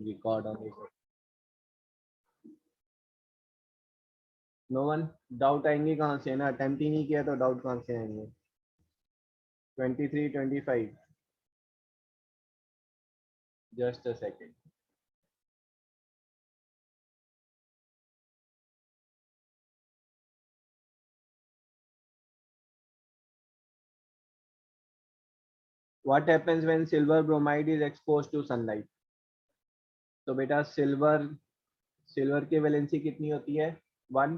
Record on this. No one, doubt आएंगे कहाँ से ना, अटेम्प्ट ही नहीं किया तो डाउट कहाँ से आएंगे। 23, 25, just a second. What happens when silver bromide is exposed to sunlight? तो बेटा सिल्वर की वैलेंसी कितनी होती है 1,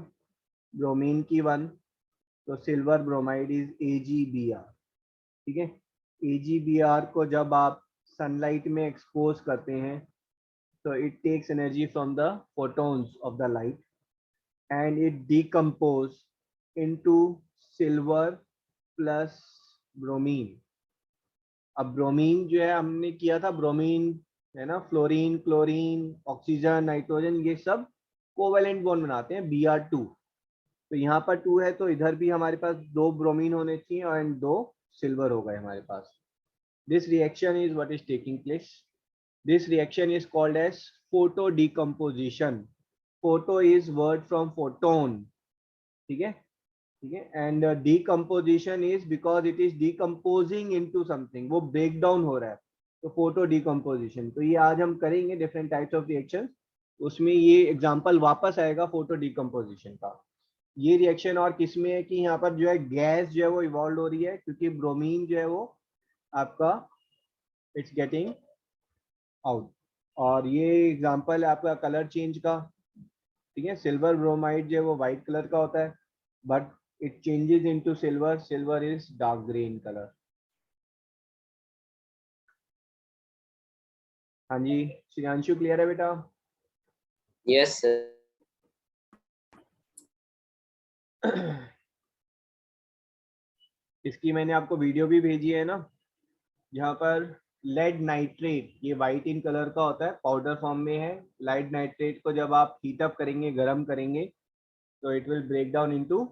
ब्रोमीन की 1, तो सिल्वर ब्रोमाइड इज AgBr। ठीक है, AgBr को जब आप सनलाइट में एक्सपोज करते हैं तो it takes energy from the photons of the light and it decompose into silver plus bromine. अब ब्रोमीन जो है हमने किया था, ब्रोमीन है ना, फ्लोरीन, क्लोरीन, ऑक्सीजन, नाइट्रोजन, ये सब कोवेलेंट बॉन्ड बनाते हैं Br2। तो यहाँ पर 2 है तो इधर भी हमारे पास 2 ब्रोमीन होने चाहिए एंड 2 सिल्वर हो गए हमारे पास। This reaction is what is taking place. This reaction is called as photo decomposition. Photo is word from photon. ठीक है, ठीक है, and decomposition is because it is decomposing into something, वो ब्रेक डाउन हो रहा है, तो फोटो डिकम्पोजिशन। तो ये आज हम करेंगे डिफरेंट टाइप्स ऑफ रिएक्शन, उसमें ये एग्जांपल वापस आएगा फोटो डिकम्पोजिशन का। ये रिएक्शन और किसमें है कि यहाँ पर जो है गैस जो है वो इवॉल्व हो रही है, क्योंकि ब्रोमीन जो है वो आपका इट्स गेटिंग आउट। और ये एग्जांपल है आपका कलर चेंज का। ठीक है, सिल्वर ब्रोमाइड जो है वो व्हाइट कलर का होता है, but it changes into silver. Silver is dark green color. हाँ जी, श्रियांशु क्लियर है बेटा? Yes sir. इसकी मैंने आपको वीडियो भी भेजी है ना, जहाँ पर लेड नाइट्रेट, ये व्हाइट इन कलर का होता है, पाउडर फॉर्म में है। लेड नाइट्रेट को जब आप हीट अप करेंगे, गर्म करेंगे, तो it will break down into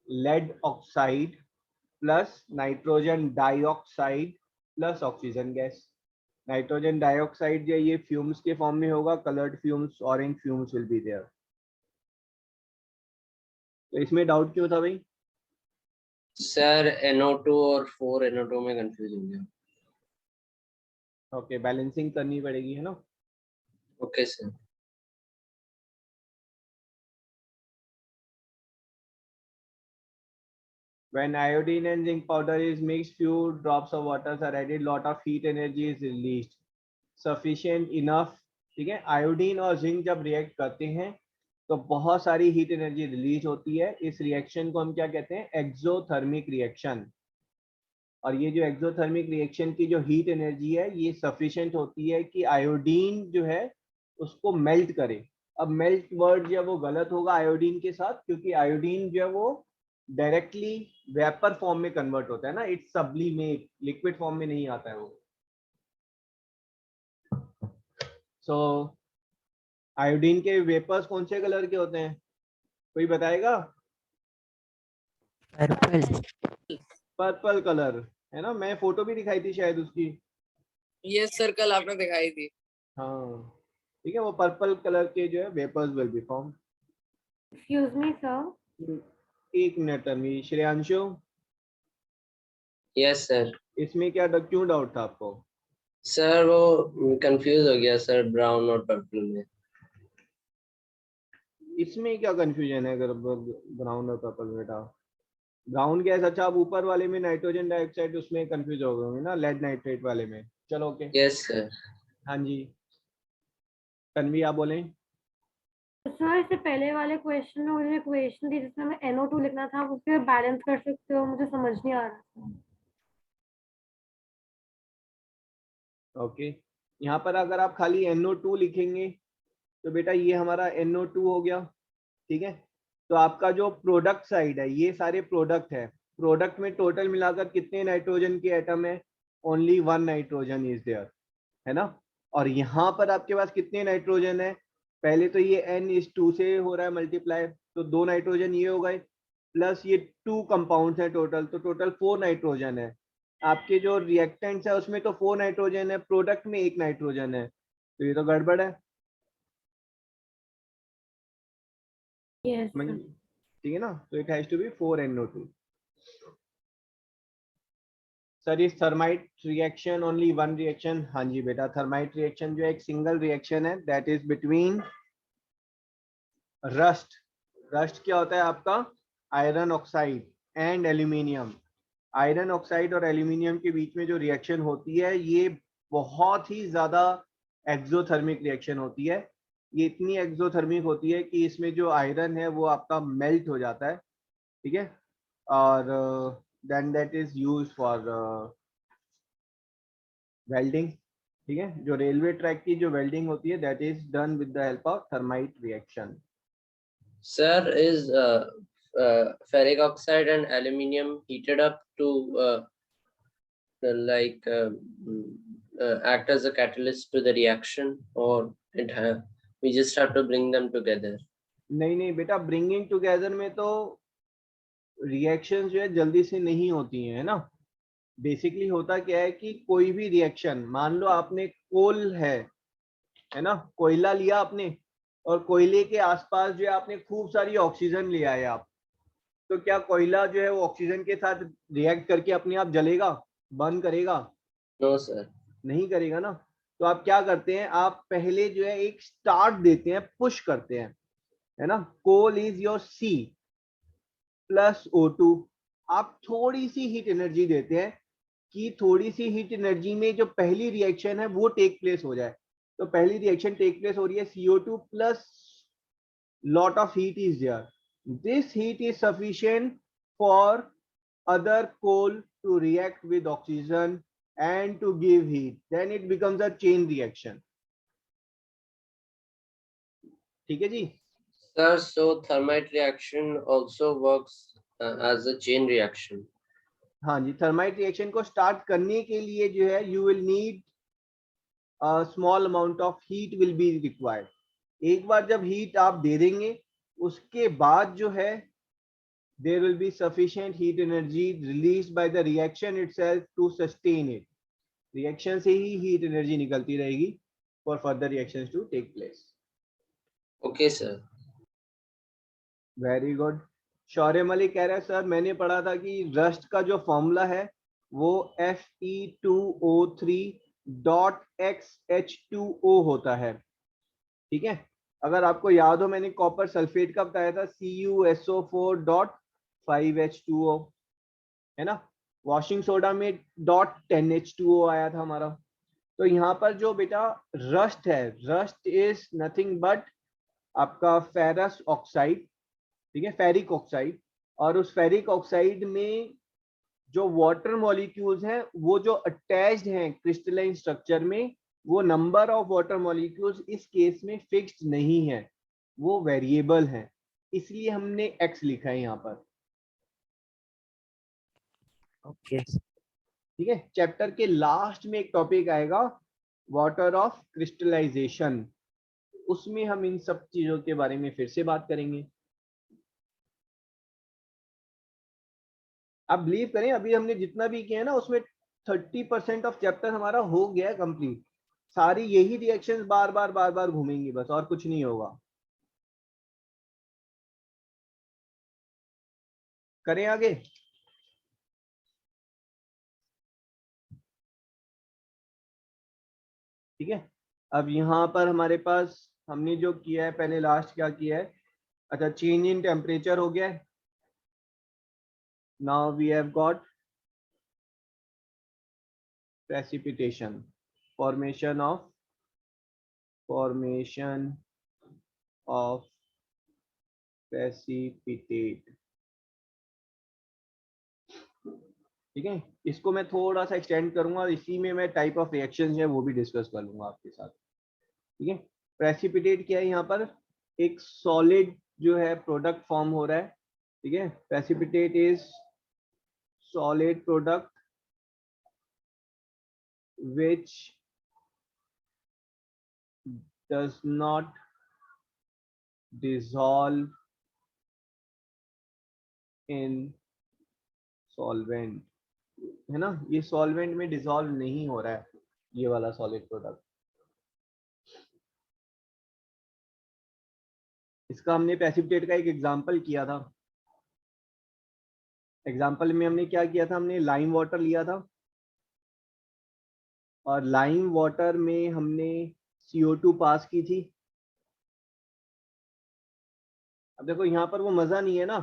lead oxide plus nitrogen dioxide plus oxygen gas. Nitrogen dioxide जो ये फ्यूम्स के फॉर्म में होगा, coloured fumes, orange fumes will be there. तो इसमें डाउट क्यों था भाई? सर NO2 और 4NO2 में कंफ्यूज हो गया। ओके, बैलेंसिंग करनी पड़ेगी है ना। Okay sir. When iodine and zinc powder is mixed, few drops of water are added, lot of heat energy is released, sufficient enough। ठीक है, आयोडीन और जिंक जब रिएक्ट करते हैं तो बहुत सारी हीट एनर्जी रिलीज होती है। इस रिएक्शन को हम क्या कहते हैं? Exothermic reaction. और ये जो एक्सोथर्मिक रिएक्शन की जो हीट एनर्जी है ये सफिशिएंट होती है कि आयोडीन जो है उसको मेल्ट करे। अब मेल्ट वर्ड जो है वो गलत होगा आयोडीन के साथ, क्योंकि आयोडीन जो है वो डायरेक्टली वेपर फॉर्म में कन्वर्ट होता है ना, इट्स सब्लिमेट, लिक्विड फॉर्म में नहीं आता है वो। सो आयोडीन के वेपर्स कौन से कलर के होते हैं, कोई बताएगा? पर्पल। पर्पल कलर है ना, मैं फोटो भी दिखाई थी शायद उसकी। यस सर, कल आपने दिखाई थी। हाँ ठीक है, वो पर्पल कलर के जो है vapours will be form. Excuse me sir, एक minute Ami, Shreyanshu yes sir. इसमें क्या क्यों डाउट था आपको? सर वो कंफ्यूज हो गया सर, ब्राउन और पर्पल में। इसमें क्या कंफ्यूजन है अगर ब्राउन और पर्पल? बेटा ब्राउन गैस, अच्छा आप ऊपर वाले में नाइट्रोजन डाइऑक्साइड उसमें कंफ्यूज हो गए ना, लेड नाइट्रेट वाले में। चलो ओके। Yes sir. हाँ जी, तन्वी आप बोलें। सर इससे पहले वाले क्वेश्चन में मुझे क्वेश्चन थी जिसमें मैं NO2 लिखना था, वो फिर बैलेंस कर सकते हो? मुझे समझ नहीं आ रहा। ओके, यहाँ पर अगर आप खाली NO2 लिखेंगे तो बेटा ये हमारा NO2 हो गया। ठीक है, तो आपका जो प्रोडक्ट साइड है, ये सारे प्रोडक्ट है, प्रोडक्ट में टोटल मिलाकर कितने नाइट्रोजन के एटम है? ओनली 1 नाइट्रोजन इज देयर, है ना। और यहाँ पर आपके पास कितने नाइट्रोजन है? पहले तो ये N/2 से हो रहा है मल्टीप्लाई, तो 2 नाइट्रोजन ये हो गए, प्लस ये 2 कंपाउंड्स है टोटल, तो टोटल 4 नाइट्रोजन है। आपके जो रिएक्टेंट्स है उसमें तो 4 नाइट्रोजन है, प्रोडक्ट में 1 नाइट्रोजन है, तो ये तो गड़बड़ है। Yes, sir. ठीक है ना, तो it has to be 4NO2. Sir is thermite reaction only one reaction? हाँ जी बेटा, थर्माइट रिएक्शन जो है एक सिंगल रिएक्शन है, that is between rust. Rust क्या होता है आपका? Iron oxide and aluminium. Iron oxide और एल्यूमिनियम के बीच में जो रिएक्शन होती है ये बहुत ही ज्यादा एक्सोथर्मिक रिएक्शन होती है. ये इतनी एक्सोथर्मिक होती है कि इसमें जो आयरन है वो आपका मेल्ट हो जाता है, ठीक है, और then that is used for welding. ठीक है, जो रेलवे ट्रैक की जो वेल्डिंग होती है that is done with the help of thermite reaction. Sir, is ferric oxide and aluminium heated up to act as a catalyst to the reaction, or we just have to bring them together? नहीं नहीं बेटा, bringing together में तो reaction जो है जल्दी से नहीं होती है ना. बेसिकली होता क्या है कि कोई भी रिएक्शन, मान लो आपने कोल है ना, कोयला लिया आपने, और कोयले के आसपास जो है आपने खूब सारी ऑक्सीजन लिया है आप, तो क्या कोयला जो है वो ऑक्सीजन के साथ रिएक्ट करके अपने आप जलेगा, बर्न करेगा? No, sir. नहीं करेगा ना. तो आप क्या करते हैं, आप पहले जो है एक स्टार्ट देते हैं, पुश करते हैं, है ना. Coal is your C plus O2. आप थोड़ी सी हीट एनर्जी देते हैं कि थोड़ी सी हीट एनर्जी में जो पहली रिएक्शन है वो टेक प्लेस हो जाए. तो पहली रिएक्शन टेक प्लेस हो रही है, CO2 plus lot of heat is there. This heat is sufficient for other coal to react with oxygen and to give heat. Then it becomes a chain reaction. ठीक है जी. Sir, so thermite reaction also works as a chain reaction. हाँ जी, thermite reaction को start करने के लिए जो है you will need a small amount of heat will be required. एक बार जब हीट आप दे देंगे उसके बाद जो है there will be sufficient heat energy released by the reaction itself to sustain it. Reaction से ही heat energy निकलती रहेगी for further reactions to take place. Okay, sir. Very good. शौर्य मलिक कह रहा है सर मैंने पढ़ा था कि रस्ट का जो फॉर्मूला है वो Fe2O3.XH2O होता है. ठीक है, अगर आपको याद हो मैंने कॉपर सल्फेट का बताया था CuSO4.5H2O, है ना. वॉशिंग सोडा में .10H2O आया था हमारा. तो यहाँ पर जो बेटा रस्ट है, रस्ट इज नथिंग बट आपका फेरस ऑक्साइड, ठीक है, फेरिक ऑक्साइड. और उस फेरिक ऑक्साइड में जो वाटर मॉलिक्यूल्स हैं वो जो अटैच्ड हैं क्रिस्टलाइन स्ट्रक्चर में, वो नंबर ऑफ वाटर मॉलिक्यूल्स इस केस में फिक्स्ड नहीं है, वो वेरिएबल है, इसलिए हमने x लिखा है यहाँ पर. ओके. ठीक है, चैप्टर के लास्ट में एक टॉपिक आएगा वाटर ऑफ क्रिस्टलाइजेशन, उसमें हम इन सब चीजों के बारे में फिर से बात करेंगे. आप बिलीव करें अभी हमने जितना भी किया है ना उसमें 30% ऑफ चैप्टर हमारा हो गया है कंप्लीट. सारी यही रिएक्शंस बार बार घूमेंगी बस, और कुछ नहीं होगा. करें आगे. ठीक है, अब यहाँ पर हमारे पास हमने जो किया है पहले लास्ट क्या किया है, अच्छा चेंज इन टेम्परेचर हो गया है. Now we have got precipitation, formation of precipitate. ठीक है, इसको मैं थोड़ा सा एक्सटेंड करूंगा, इसी में मैं टाइप ऑफ रिएक्शंस है वो भी डिस्कस कर लूंगा आपके साथ. ठीक है, प्रेसिपिटेट क्या है, यहाँ पर एक सॉलिड जो है प्रोडक्ट फॉर्म हो रहा है. ठीक है, precipitate is solid product which does not dissolve in solvent, है ना. ये सॉल्वेंट में डिसॉल्व नहीं हो रहा है ये वाला सॉलिड प्रोडक्ट, इसका हमने प्रेसिपिटेट का एक एग्जांपल किया था। एग्जांपल में हमने क्या किया था, हमने लाइम वाटर लिया था और लाइम वाटर में हमने CO2 पास की थी। अब देखो यहाँ पर वो मजा नहीं है ना,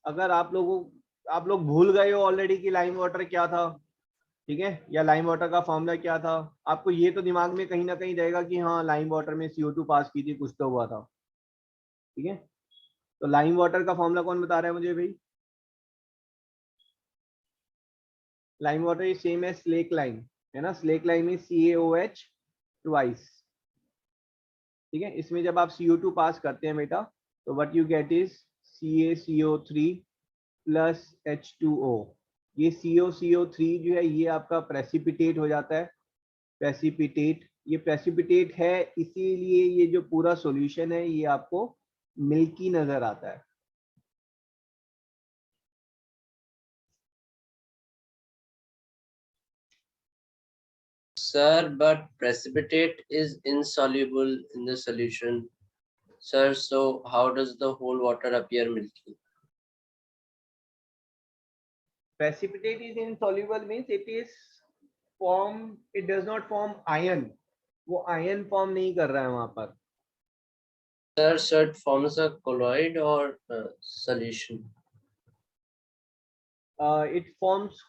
अगर आप लोग भूल गए हो ऑलरेडी कि लाइम वाटर क्या था, ठीक है, या लाइम वाटर का फॉर्मूला क्या था, आपको ये तो दिमाग में कहीं ना कहीं रहेगा कि हाँ लाइम वाटर में CO2 पास की थी, कुछ तो हुआ था, ठीक है। तो लाइम वाटर का फॉर्मूला कौन बता रहा है मुझे भाई? Lime water is same as slake lime, है ना, slake lime is CaOH twice, ठीक है। इसमें जब आप CO2 पास करते हैं बेटा, तो what you get is CaCO3 plus H2O। ये CO3 जो है ये आपका प्रेसिपिटेट हो जाता है, प्रेसिपिटेट, ये प्रेसिपिटेट है, इसीलिए ये जो पूरा सॉल्यूशन है ये आपको मिल्की नजर आता है। Sir, but precipitate is insoluble in the solution. Sir, so how does the whole water appear milky? Precipitate is insoluble means it does not form ion, वो ion form नहीं कर रहा है वहां पर। Sir, so it forms a colloid or solution? It forms,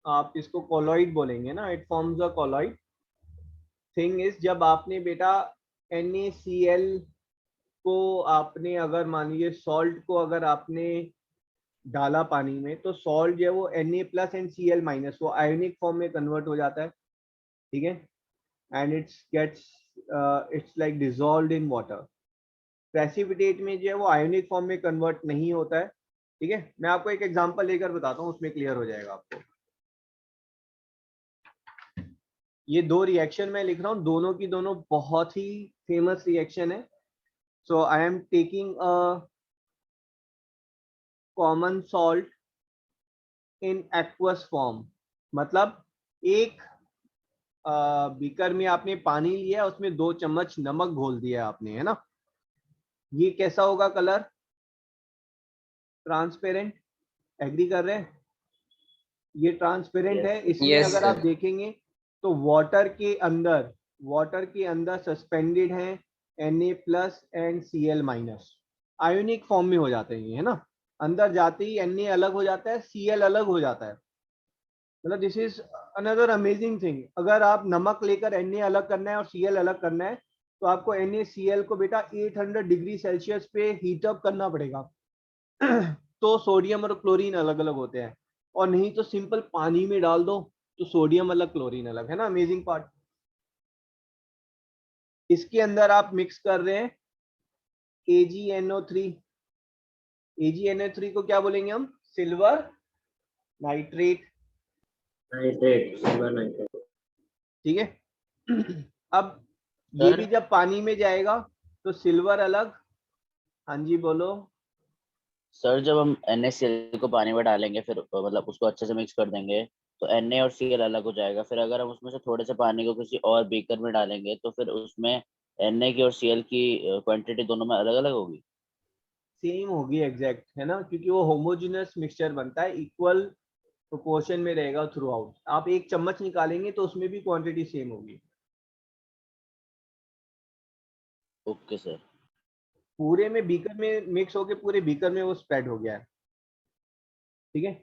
आप इसको colloid बोलेंगे ना, it forms a colloid। Thing is, जब आपने बेटा NaCl को आपने अगर मान लीजिए सॉल्ट को अगर आपने डाला पानी में, तो सॉल्ट जो है वो Na plus and Cl minus, वो आयोनिक फॉर्म में कन्वर्ट हो जाता है, ठीक है, and it's like dissolved in water. Precipitate में जो है वो आयोनिक फॉर्म में कन्वर्ट नहीं होता है, ठीक है। मैं आपको एक एग्जांपल लेकर बताता हूँ, उसमें क्लियर हो जाएगा आपको। ये दो रिएक्शन मैं लिख रहा हूँ, दोनों की दोनों बहुत ही फेमस रिएक्शन है। So I am taking a common salt in aqueous form, मतलब एक बीकर में आपने पानी लिया, उसमें 2 चम्मच नमक घोल दिया आपने, है ना। ये कैसा होगा कलर? ट्रांसपेरेंट, एग्री कर रहे हैं? ये ट्रांसपेरेंट है। इसमें Yes, अगर sir. आप देखेंगे तो वाटर के अंदर सस्पेंडेड है Na plus and Cl minus, ionic form में हो जाते हैं ये, है ना। अंदर जाते ही Na अलग हो जाता है, Cl अलग हो जाता है, मतलब this is another amazing thing. अगर आप नमक लेकर Na अलग करना है और Cl अलग करना है, तो आपको NaCl को बेटा 800 डिग्री सेल्सियस पे हीट अप करना पड़ेगा तो सोडियम और क्लोरीन अलग अलग होते हैं, और नहीं तो सिंपल पानी में डाल दो तो सोडियम अलग क्लोरीन अलग, है ना। Amazing part. इसके अंदर आप मिक्स कर रहे हैं AgNO3। AgNO3 को क्या बोलेंगे हम? Silver nitrate, Silver nitrate. ठीक है अब ये भी जब पानी में जाएगा तो सिल्वर अलग, हाँ जी बोलो। सर जब हम NaCl को पानी में डालेंगे, फिर मतलब उसको अच्छे से मिक्स कर देंगे, तो Na और Cl अलग हो जाएगा। फिर अगर हम उसमें से थोड़े से पानी को किसी और बीकर में डालेंगे, तो फिर उसमें Na की और Cl की क्वांटिटी दोनों में अलग अलग होगी। सेम होगी एग्जैक्ट, है ना, क्योंकि वो होमोजेनस मिक्सचर बनता है, इक्वल प्रोपोर्शन में रहेगा थ्रू आउट। आप 1 चम्मच निकालेंगे तो उसमें भी क्वांटिटी सेम होगी। Okay sir. पूरे में बीकर में मिक्स होके पूरे बीकर में वो स्प्रेड हो गया है, ठीक है।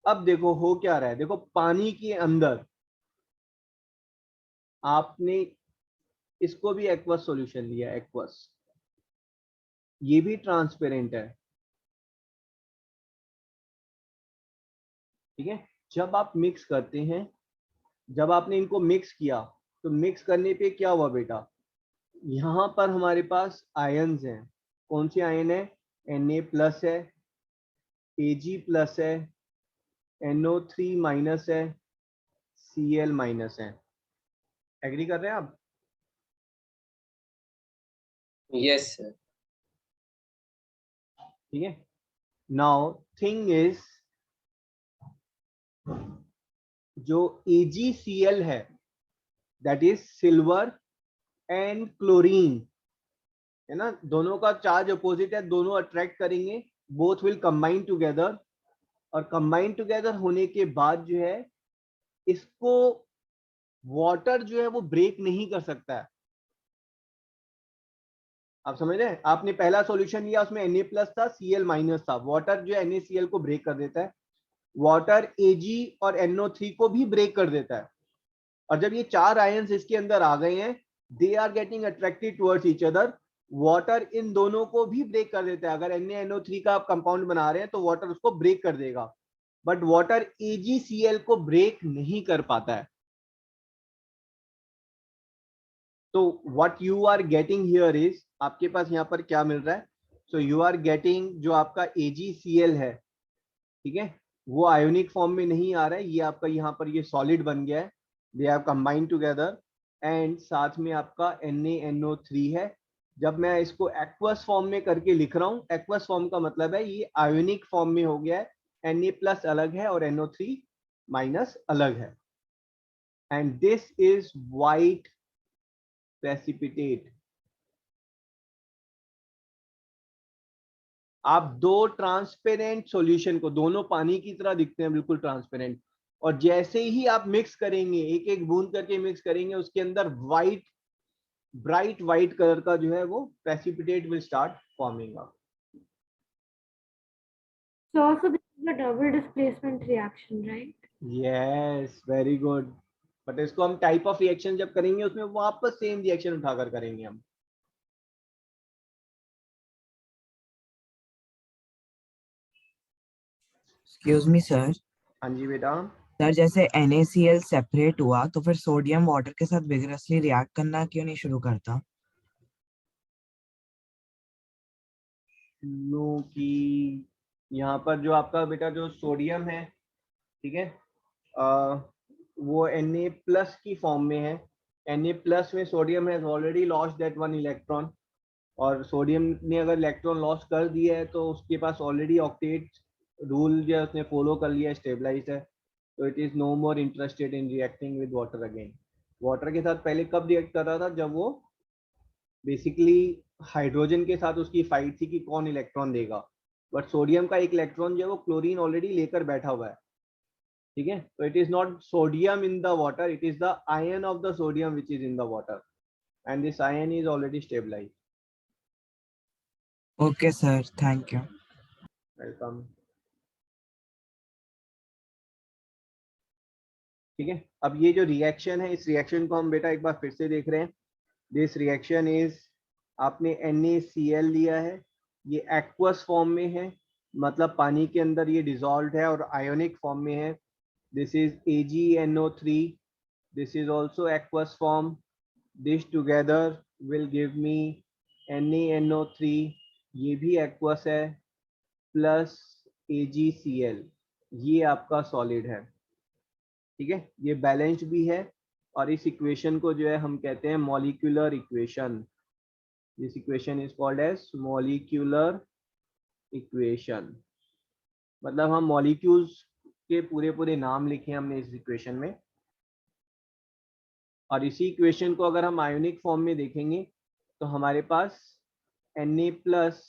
अब देखो हो क्या रहा है, देखो पानी के अंदर आपने इसको भी एक्वस सॉल्यूशन लिया, एक्वस, ये भी ट्रांसपेरेंट है, ठीक है। जब आप मिक्स करते हैं, जब आपने इनको मिक्स किया, तो मिक्स करने पे क्या हुआ बेटा, यहाँ पर हमारे पास आयन्स हैं। कौन से आयन है? Na प्लस है, Ag प्लस है, NO3 माइनस है, Cl माइनस है। एग्री कर रहे हैं आप? Yes, sir. ठीक है। नाउ थिंग इज, जो AgCl है that is silver and chlorine, है ना, दोनों का चार्ज अपोजिट है, दोनों अट्रैक्ट करेंगे, बोथ विल कंबाइन टुगेदर, और कंबाइन टुगेदर होने के बाद जो है इसको वाटर जो है वो ब्रेक नहीं कर सकता है। आप समझ रहे हैं, आपने पहला सॉल्यूशन लिया उसमें Na प्लस था, Cl माइनस था, वाटर जो है NaCl को ब्रेक कर देता है, वाटर Ag और NO3 को भी ब्रेक कर देता है, और जब ये चार आयंस इसके अंदर आ गए हैं, they are getting attracted towards each other, water इन दोनों को भी ब्रेक कर देता है। अगर NaNO3 का आप कंपाउंड बना रहे हैं तो वाटर उसको ब्रेक कर देगा, बट वाटर AgCl को ब्रेक नहीं कर पाता है। तो what you are getting here is, आपके पास यहाँ पर क्या मिल रहा है, सो यू आर गेटिंग जो आपका AgCl है, ठीक है, वो आयोनिक फॉर्म में नहीं आ रहा है, ये आपका यहाँ पर ये सॉलिड बन गया है, they have combined together, and साथ में आपका NaNO3 है। जब मैं इसको एक्वस फॉर्म में करके लिख रहा हूँ, एक्वस फॉर्म का मतलब है ये आयोनिक फॉर्म में हो गया है, Na प्लस अलग है और NO3 माइनस अलग है, and this is white precipitate. आप दो ट्रांसपेरेंट सॉल्यूशन को, दोनों पानी की तरह दिखते हैं बिल्कुल ट्रांसपेरेंट, और जैसे ही आप मिक्स करेंगे, एक एक बूंद करके मिक्स करेंगे, उसके अंदर वाइट, ब्राइट वाइट कलर का जो है वो precipitate will start forming up. So also this is a double displacement reaction, right? Yes, very good, but इसको हम टाइप ऑफ रिएक्शन जब करेंगे उसमें वापस सेम रिएक्शन उठाकर करेंगे हम। Excuse me sir. हाँ जी बेटा। सर जैसे NaCl सेपरेट हुआ तो फिर सोडियम वाटर के साथ विगरसली रिएक्ट करना क्यों नहीं शुरू करता? क्योंकि यहाँ पर जो आपका बेटा जो सोडियम है, ठीक है, वो Na प्लस की फॉर्म में है, Na प्लस में sodium has already lost that one electron, और सोडियम ने अगर इलेक्ट्रॉन लॉस कर दिया है तो उसके पास ऑलरेडी ऑक्टेट रूल जो है उसने फॉलो कर लिया, स्टेबलाइज है, तो it is no more interested in reacting with water again. Water के साथ पहले कब रिएक्ट कर रहा था, जब वो बेसिकली हाइड्रोजन के साथ उसकी फाइट थी कि कौन इलेक्ट्रॉन देगा, बट सोडियम का एक इलेक्ट्रॉन जो है वो क्लोरीन ऑलरेडी लेकर बैठा हुआ है, ठीक है, तो it is not sodium in the water, it is the ion of the sodium which is in the water, and this ion is already stabilize. Okay sir, thank you. Welcome. ठीक है, अब ये जो रिएक्शन है, इस reaction को हम बेटा एक बार फिर से देख रहे हैं। दिस रिएक्शन इज, आपने NaCl लिया है, ये एक्वस फॉर्म में है, मतलब पानी के अंदर ये डिसॉल्व है और आयोनिक फॉर्म में है। This is AgNO3, this is also aqueous form, this together will give me NaNO3, ये भी एक्वस है, प्लस AgCl, ये आपका सॉलिड है, ठीक है, ये बैलेंस्ड भी है, और इस इक्वेशन को जो है हम कहते हैं molecular equation. This equation is called as molecular equation, मतलब हम मॉलिक्यूल्स के पूरे पूरे नाम लिखे हमने इस इक्वेशन में, और इसी इक्वेशन को अगर हम आयोनिक फॉर्म में देखेंगे तो हमारे पास Na प्लस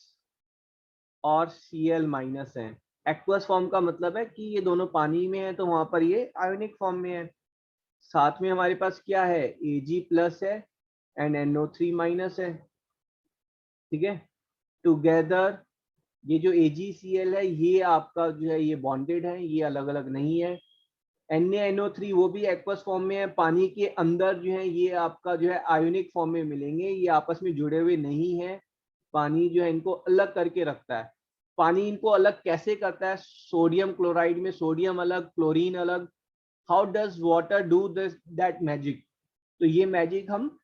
और Cl माइनस है। एक्वस फॉर्म का मतलब है कि ये दोनों पानी में है तो वहां पर ये आयोनिक फॉर्म में है। साथ में हमारे पास क्या है, Ag प्लस है एंड NO3 माइनस है, ठीक है, टुगेदर ये जो AgCl है ये आपका जो है ये बॉन्डेड है, ये अलग अलग नहीं है। NaNO3 वो भी एक्वस फॉर्म में है, पानी के अंदर जो है ये आपका जो है आयोनिक फॉर्म में मिलेंगे, ये आपस में जुड़े हुए नहीं है, पानी जो है इनको अलग करके रखता है। पानी इनको अलग कैसे करता है, सोडियम क्लोराइड में सोडियम अलग, क्लोरीन अलग। How does water do this that magic, तो ये मैजिक हम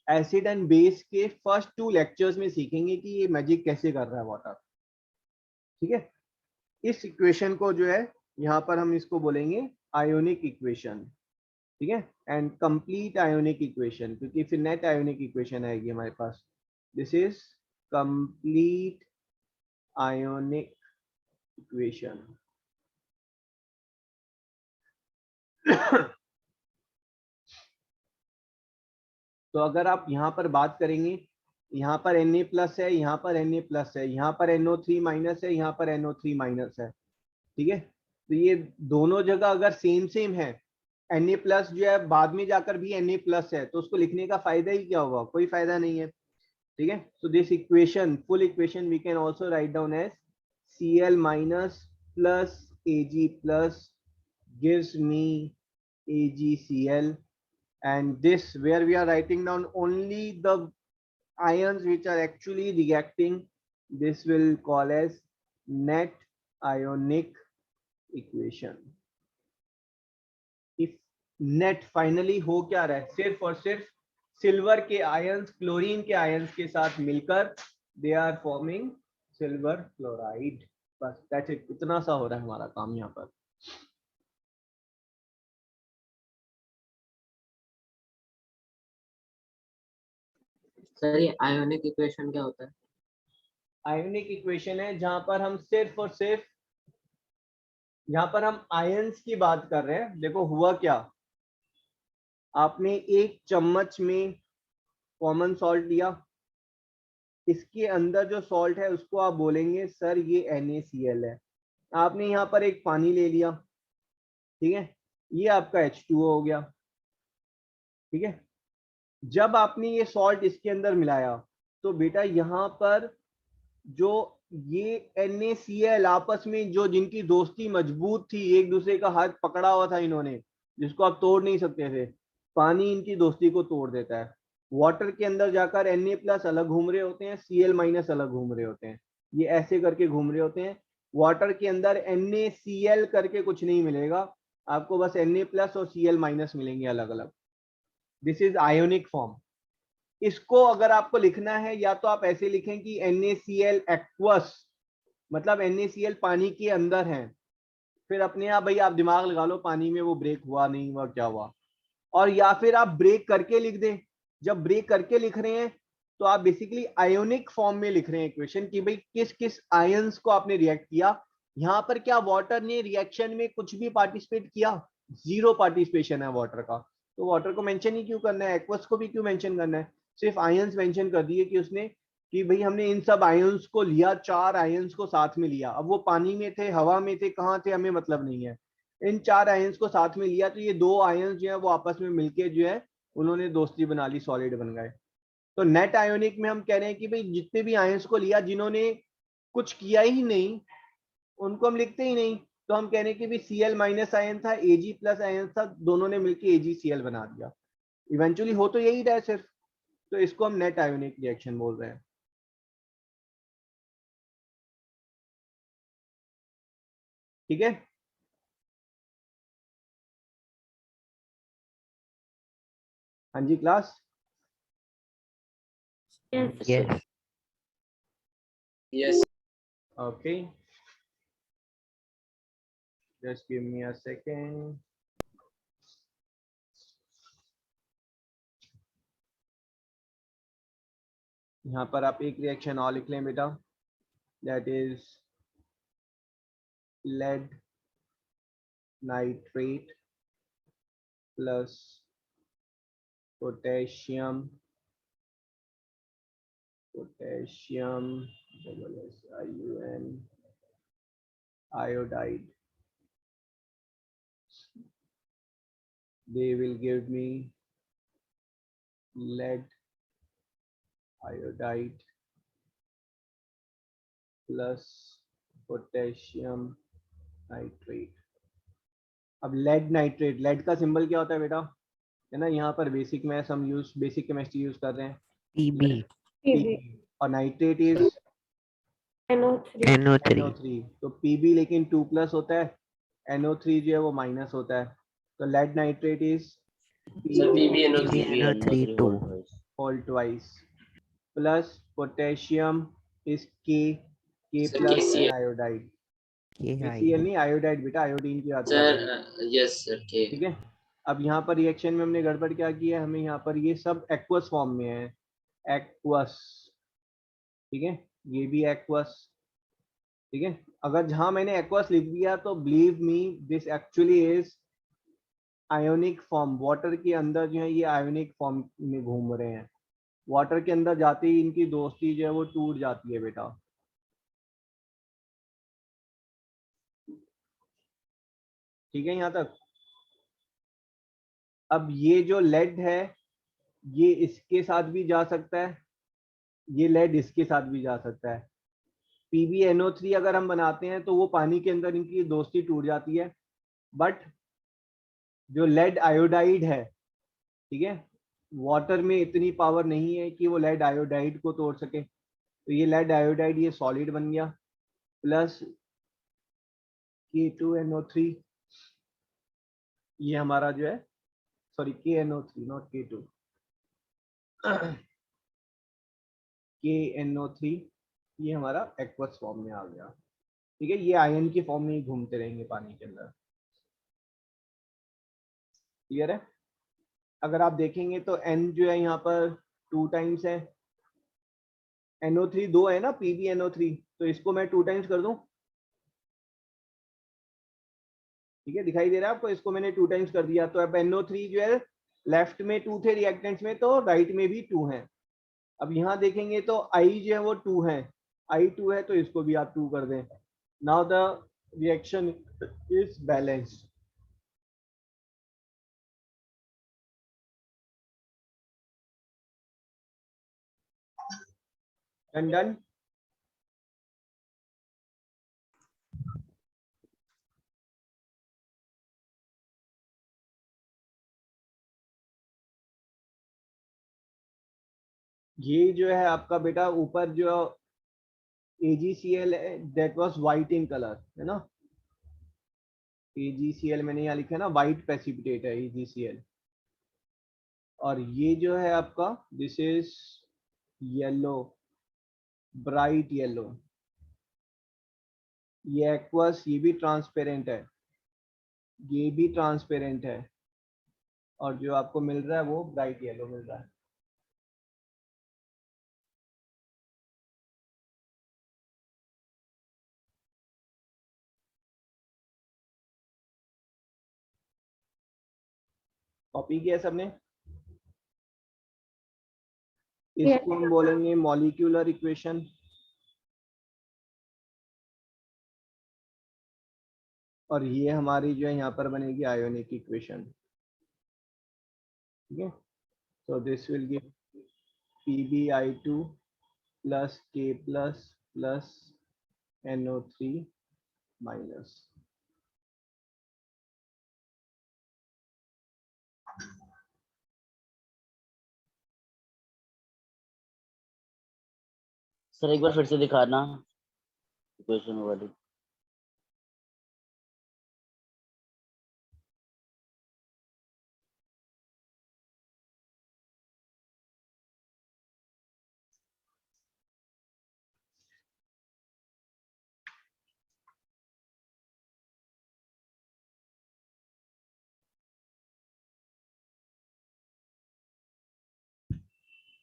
एसिड एंड बेस के फर्स्ट 2 लेक्चर्स में सीखेंगे कि ये मैजिक कैसे कर रहा है वाटर, ठीक है। इस इक्वेशन को जो है यहाँ पर हम इसको बोलेंगे आयोनिक इक्वेशन, ठीक है, एंड कंप्लीट आयोनिक इक्वेशन, क्योंकि फिर नेट आयोनिक इक्वेशन आएगी हमारे पास। This is complete ionic equation. तो अगर आप यहाँ पर बात करेंगे यहाँ पर Na प्लस है, यहाँ पर Na प्लस है, यहाँ पर NO3 माइनस है, यहाँ पर NO3 माइनस है, ठीक है। तो ये दोनों जगह अगर सेम सेम है, Na प्लस जो है बाद में जाकर भी Na प्लस है, तो उसको लिखने का फायदा ही क्या हुआ, कोई फायदा नहीं है, ठीक है। So this equation, full equation we can also write down as Cl minus plus Ag plus gives me AgCl, and this where we are writing down only the ions which are actually reacting, this will call as net ionic equation. If net finally हो क्या रहा है, सिर्फ और सिर्फ silver के ions chlorine के ions के साथ मिलकर they are forming silver chloride, बस दैट्स इट, इतना सा हो रहा है हमारा काम यहाँ पर। सर ये आयोनिक इक्वेशन क्या होता है? आयोनिक इक्वेशन है जहां पर हम सिर्फ और सिर्फ, यहाँ पर हम आयंस की बात कर रहे हैं। देखो हुआ क्या, आपने एक चम्मच में कॉमन सॉल्ट लिया, इसके अंदर जो सॉल्ट है उसको आप बोलेंगे सर ये NaCl है। आपने यहाँ पर एक पानी ले लिया, ठीक है, ये आपका H2O हो गया, ठीक है। जब आपने ये सॉल्ट इसके अंदर मिलाया तो बेटा यहाँ पर जो ये NaCl आपस में जो जिनकी दोस्ती मजबूत थी, एक दूसरे का हाथ पकड़ा हुआ था इन्होंने, जिसको आप तोड़ नहीं सकते थे, पानी इनकी दोस्ती को तोड़ देता है। वाटर के अंदर जाकर Na प्लस अलग घूम रहे होते हैं, Cl माइनस अलग घूम रहे होते हैं, ये ऐसे करके घूम रहे होते हैं। वाटर के अंदर NaCl करके कुछ नहीं मिलेगा आपको, बस Na प्लस और Cl माइनस मिलेंगे अलग अलग। This is ionic form. इसको अगर आपको लिखना है या तो आप ऐसे लिखें कि NaCl एक्वस, मतलब NaCl पानी के अंदर है, फिर अपने आप भाई आप दिमाग लगा लो पानी में वो ब्रेक हुआ नहीं हुआ क्या हुआ, और या फिर आप ब्रेक करके लिख दें। जब ब्रेक करके लिख रहे हैं तो आप बेसिकली आयोनिक फॉर्म में लिख रहे हैं इक्वेशन कि भाई किस किस आयंस को आपने रिएक्ट किया। यहाँ पर क्या वाटर ने रिएक्शन में कुछ भी पार्टिसिपेट किया, जीरो पार्टिसिपेशन है वाटर का, तो वाटर को मेंशन ही क्यों करना है, एक्वस को भी क्यों मेंशन करना है, सिर्फ आयंस मेंशन कर दिए कि उसने कि भाई हमने इन सब आयंस को लिया, 4 आयंस को साथ में लिया। अब वो पानी में थे, हवा में थे, कहाँ थे हमें मतलब नहीं है, इन 4 आयंस को साथ में लिया, तो ये 2 आयंस जो है वो आपस में मिलके जो है उन्होंने दोस्ती बना ली, सॉलिड बन गए। तो नेट आयोनिक में हम कह रहे हैं कि भाई जितने भी आयंस को लिया जिन्होंने कुछ किया ही नहीं उनको हम लिखते ही नहीं, तो हम कह रहे हैं कि भाई Cl माइनस आयन था, Ag प्लस आयन था, दोनों ने मिलकर AgCl बना दिया। इवेंचुअली हो तो यही रहा है सिर्फ, तो इसको हम नेट आयोनिक रिएक्शन बोल रहे हैं। ठीक है, हाँ जी class. Yes. Yes. Yes. Okay, just give me a second. यहाँ पर आप एक रिएक्शन और लिख लें बेटा, that is lead nitrate plus potassium SiUN iodide. They will give me lead iodide plus potassium nitrate. अब लेड नाइट्रेट, लेड का सिंबल क्या होता है बेटा, है ना, यहाँ पर बेसिक मैथ्स हम बेसिक केमिस्ट्री यूज कर रहे हैं, Pb. Pb. और नाइट्रेट इज NO3. NO3, तो Pb लेकिन 2 प्लस होता है, NO3 जो है वो माइनस होता है, तो lead nitrate is Sir, PbNO3. PbNO3 whole twice plus potassium is K Sir, plus KCl. Iodide, Ki. KCl नहीं आयोडाइड बेटा, आयोडीन की बात कर Sir, रहे हैं, yes, sir. K. ठीक है। अब यहाँ पर रिएक्शन में हमने गड़बड़ क्या की है, हमें यहाँ पर ये सब एक्वस फॉर्म में है, एक्वस, ठीक है, ये भी एक्वस, ठीक है। अगर जहां मैंने एक्वस लिख दिया तो believe me this actually is ionic form, water के अंदर जो है ये आयोनिक फॉर्म में घूम रहे हैं, वाटर के अंदर जाते ही इनकी दोस्ती जो है वो टूट जाती है बेटा। ठीक है यहाँ तक। अब ये जो लेड है ये इसके साथ भी जा सकता है, ये लेड इसके साथ भी जा सकता है। PbNO3 अगर हम बनाते हैं तो वो पानी के अंदर इनकी दोस्ती टूट जाती है, बट जो लेड आयोडाइड है, ठीक है, वाटर में इतनी पावर नहीं है कि वो लेड आयोडाइड को तोड़ सके। तो ये लेड आयोडाइड ये सॉलिड बन गया, प्लस K2NO3, ये हमारा जो है, sorry KNO3 not K2, KNO3 ये हमारा एक्वस फॉर्म में आ गया। ठीक है, ये आयन की फॉर्म में ही घूमते रहेंगे पानी के अंदर। क्लियर है। अगर आप देखेंगे तो N जो है यहाँ पर 2 टाइम्स है, NO3 2 है ना, PbNO3, तो इसको मैं 2 टाइम्स कर दूं। ठीक है, दिखाई दे रहा है आपको, इसको मैंने 2 टाइम्स कर दिया। तो अब NO3 जो है लेफ्ट में 2 थे रिएक्टेंट्स में, तो राइट में भी 2 हैं। अब यहाँ देखेंगे तो I जो है वो 2 है, I 2 है, तो इसको भी आप 2 कर दें। Now the reaction is balanced. Done. ये जो है आपका बेटा ऊपर जो AgCl है, that was white in colour, है ना। AgCl मैंने यहाँ लिखा है ना, वाइट प्रेसिपिटेट है AgCl। और ये जो है आपका, this is yellow, bright yellow. ये एक्वस, ये भी ट्रांसपेरेंट है, ये भी ट्रांसपेरेंट है, और जो आपको मिल रहा है वो ब्राइट येलो मिल रहा है। कॉपी किया सबने। इसको हम बोलेंगे मॉलिक्यूलर इक्वेशन, और ये हमारी जो है यहाँ पर बनेगी आयोनिक इक्वेशन। ठीक है, so this will give PbI2 plus K plus NO3 minus। Sir एक बार फिर से दिखाना इक्वेशन वाली।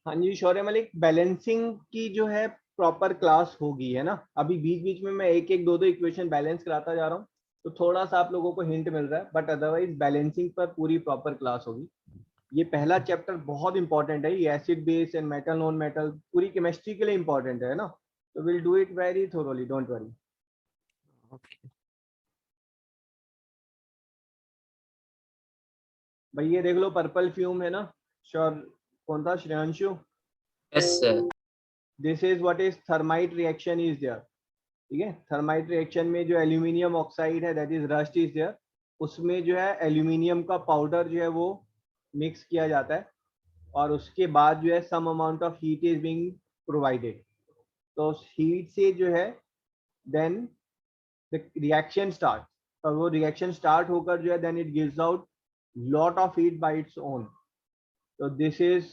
हाँ जी शौर्य मलिक, बैलेंसिंग की जो है प्रॉपर क्लास होगी, है ना। अभी बीच बीच में मैं एक एक दो दो इक्वेशन बैलेंस कराता जा रहा हूँ, तो थोड़ा सा आप लोगों को हिंट मिल रहा है, बट अदरवाइज बैलेंसिंग पर पूरी प्रॉपर क्लास होगी। ये पहला चैप्टर बहुत इंपॉर्टेंट है, ये acid base and metal non metal पूरी केमिस्ट्री के लिए इंपॉर्टेंट है ना। तो will do it very thoroughly, don't worry. भाई ये देख लो, पर्पल फ्यूम है ना, श्योर, कौन था, Shreyanshu. Yes, sir. This is what is thermite reaction is there. ठीक है, थर्माइट रिएक्शन में जो एल्यूमिनियम ऑक्साइड है, that is rust is there, उसमें जो है एल्यूमिनियम का पाउडर जो है वो मिक्स किया जाता है, और उसके बाद जो है some amount of heat is being provided. तो हीट से जो है देन द रिएक्शन स्टार्ट, और वो रिएक्शन स्टार्ट होकर जो है then it gives out lot of heat by its own. तो this is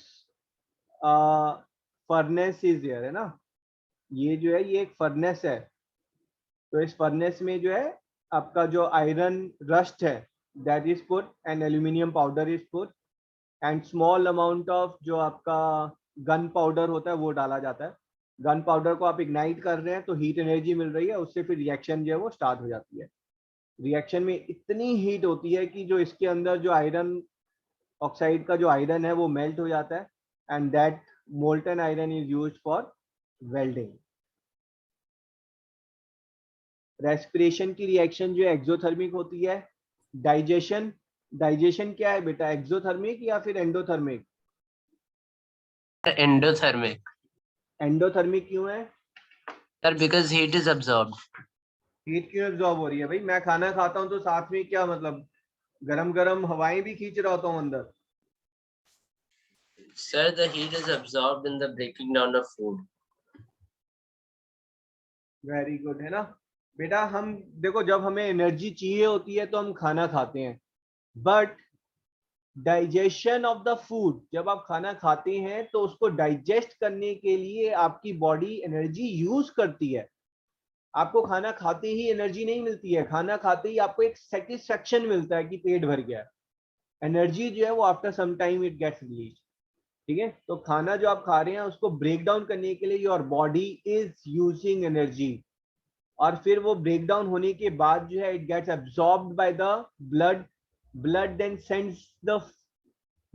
furnace is there, है ना। ये जो है ये एक फर्नेस है। तो इस फर्नेस में जो है आपका जो आयरन रस्ट है that is put, and aluminium powder is put, and small amount of जो आपका गन पाउडर होता है वो डाला जाता है। गन पाउडर को आप इग्नाइट कर रहे हैं तो हीट एनर्जी मिल रही है, उससे फिर रिएक्शन जो है वो स्टार्ट हो जाती है। रिएक्शन में इतनी हीट होती है कि जो इसके अंदर जो आयरन ऑक्साइड का जो आयरन है वो मेल्ट हो जाता है, and that molten iron is used for welding. Respiration की रिएक्शन जो एक्सोथर्मिक होती है. डाइजेशन, डाइजेशन क्या है बेटा, एक्सोथर्मिक या फिर एंडोथर्मिक? Endothermic. एंडोथर्मिक क्यों है? Sir, because heat is absorbed. Heat क्यों एब्जॉर्ब हो रही है भाई? मैं खाना खाता हूँ तो साथ में क्या मतलब गरम गरम हवाएं भी खींच रहा होता हूँ अंदर. Sir, the heat is absorbed in the breaking down of food. Very good, है ना बेटा. हम देखो जब हमें एनर्जी चाहिए होती है तो हम खाना खाते हैं, but digestion of the food, जब आप खाना खाते हैं तो उसको डाइजेस्ट करने के लिए आपकी बॉडी एनर्जी यूज करती है. आपको खाना खाते ही एनर्जी नहीं मिलती है, खाना खाते ही आपको एक सेटिस्फेक्शन मिलता है कि पेट भर गया. एनर्जी जो है वो after some time it gets release. ठीक है, तो खाना जो आप खा रहे हैं उसको ब्रेक डाउन करने के लिए your body is using energy, और फिर वो ब्रेक डाउन होने के बाद जो है it gets absorbed by the blood. Blood then sends the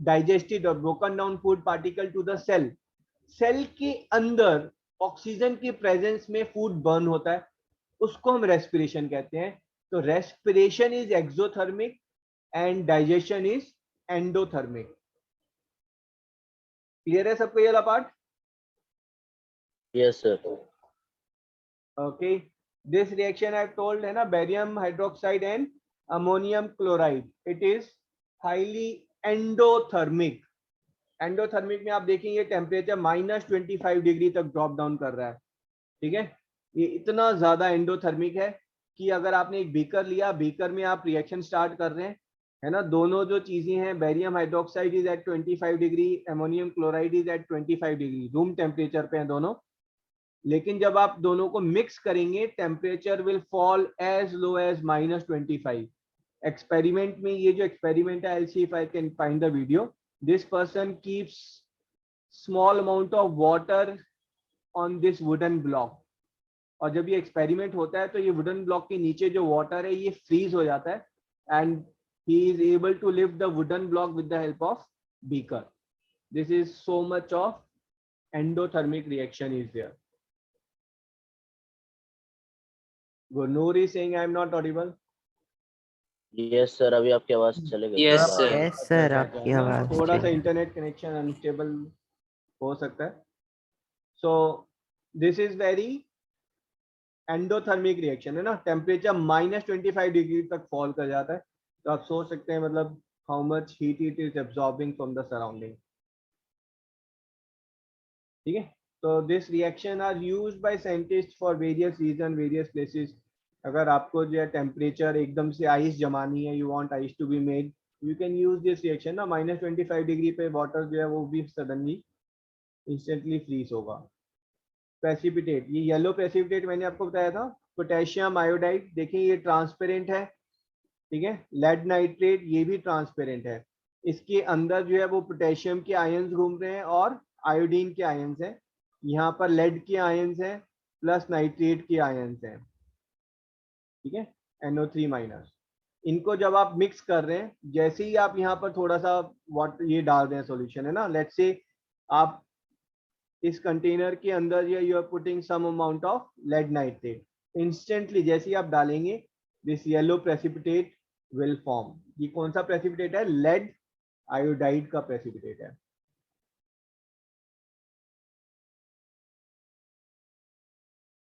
digested और broken down food particle to the cell. Cell के अंदर ऑक्सीजन की प्रेजेंस में फूड बर्न होता है, उसको हम रेस्पिरेशन कहते हैं. तो respiration is exothermic and digestion is endothermic. Clear है सबको ये वाला part? Yes sir. Okay, this reaction I've told है ना, barium hydroxide and ammonium chloride, it is highly endothermic. Endothermic में आप देखेंगे टेम्परेचर -25 डिग्री तक ड्रॉप डाउन कर रहा है. ठीक है, ये इतना ज्यादा एंडोथर्मिक है कि अगर आपने एक बीकर लिया, बीकर में आप रिएक्शन स्टार्ट कर रहे हैं, है ना, दोनों जो चीजें हैं, barium hydroxide is at 25 degree, ammonium chloride is at 25 degree, room temperature पे हैं दोनों. लेकिन जब आप दोनों को मिक्स करेंगे temperature will fall as low as -25. Experiment में, ये जो एक्सपेरिमेंट है, I see if I can find the video. This person keeps small amount of water on this wooden block, और जब ये एक्सपेरिमेंट होता है तो ये वुडन ब्लॉक के नीचे जो वाटर है ये फ्रीज हो जाता है, and he is able to lift the wooden block with the help of beaker. This is so much of endothermic reaction is there. Noor is saying I am not audible. Yes sir, अभी आपकी आवाज चले गई. Yes, sir. Yes sir, आपकी आवाज थोड़ा सा चली. इंटरनेट कनेक्शन अनस्टेबल हो सकता है. So this is very endothermic reaction, है ना. टेम्परेचर -25 डिग्री तक फॉल कर जाता है, तो आप सोच सकते हैं मतलब how much heat it is absorbing from the surrounding. ठीक है, तो this reaction are used by scientist for various reason, various places. अगर आपको जो है टेम्परेचर एकदम से आइस जमानी है, you want ice to be made, you can use this reaction ना. -25 डिग्री पे वाटर जो है वो भी सडनली इंस्टेंटली फ्रीज होगा. प्रेसिपिटेट, ये येलो प्रेसिपिटेट मैंने आपको बताया था, पोटेशियम आयोडाइड. देखिए ये ट्रांसपेरेंट है. ठीक है, लेड नाइट्रेट ये भी ट्रांसपेरेंट है. इसके अंदर जो है वो पोटेशियम के आयंस घूम रहे हैं और आयोडीन के आयंस हैं. यहाँ पर लेड के आयंस हैं प्लस नाइट्रेट के आयंस हैं. ठीक है, NO3-. इनको जब आप मिक्स कर रहे हैं, जैसे ही आप यहाँ पर थोड़ा सा वाटर ये डाल रहे हैं सॉल्यूशन, है ना, लेट्स से आप इस कंटेनर के अंदर you are putting some amount of lead nitrate, instantly जैसे ही आप डालेंगे this yellow precipitate will form. ये कौन सा प्रेसिपिटेट है? लेड आयोडाइड का प्रेसिपिटेट है.